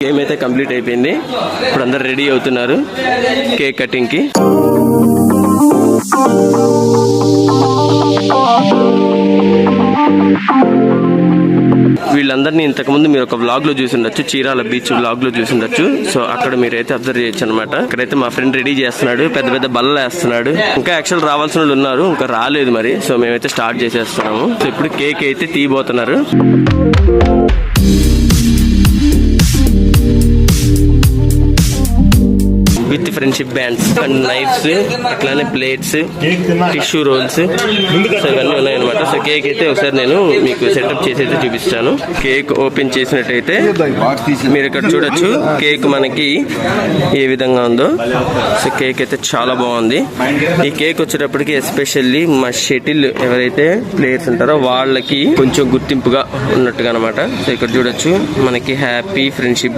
Game అయితే complete అయిపోయింది. ఇప్పుడు అందరు రెడీ అవుతున్నారు కేక్ కటింగ్ కి. వీళ్ళందరినీ ఇంతకుముందు మీరు ఒక వ్లాగ్ లో చూసిండొచ్చు, చీరాల బీచ్ వ్లాగ్ లో చూసిండొచ్చు. సో అక్కడ మీరైతే అబ్జర్వ్ చేయొచ్చు అనమాట. ఇక్కడైతే మా ఫ్రెండ్ రెడీ చేస్తున్నాడు, పెద్ద పెద్ద బల్లలు వేస్తున్నాడు. ఇంకా యాక్చువల్ రావాల్సిన వాళ్ళు ఉన్నారు, ఇంకా రాలేదు మరి. సో మేమైతే స్టార్ట్ చేసేస్తున్నాము. సో ఇప్పుడు కేక్ అయితే తీయబోతున్నారు. With friendship bands and knives, అట్లానే ప్లేట్స్, టిష్యూ రోల్స్, సో ఇవన్నీ ఉన్నాయన్నమాట. సో కేక్ అయితే ఒకసారి నేను మీకు సెటప్ చేసి అయితే చూపిస్తాను. కేక్ ఓపెన్ చేసినట్టయితే మీరు ఇక్కడ చూడొచ్చు కేక్ మనకి ఏ విధంగా ఉందో. సో కేక్ అయితే చాలా బాగుంది. ఈ కేక్ వచ్చేటప్పటికి ఎస్పెషల్లీ మా షటిల్ ఎవరైతే ప్లేయర్స్ ఉంటారో వాళ్ళకి కొంచెం గుర్తింపుగా ఉన్నట్టుగా అనమాట. సో ఇక్కడ చూడొచ్చు మనకి హ్యాపీ ఫ్రెండ్షిప్ డే.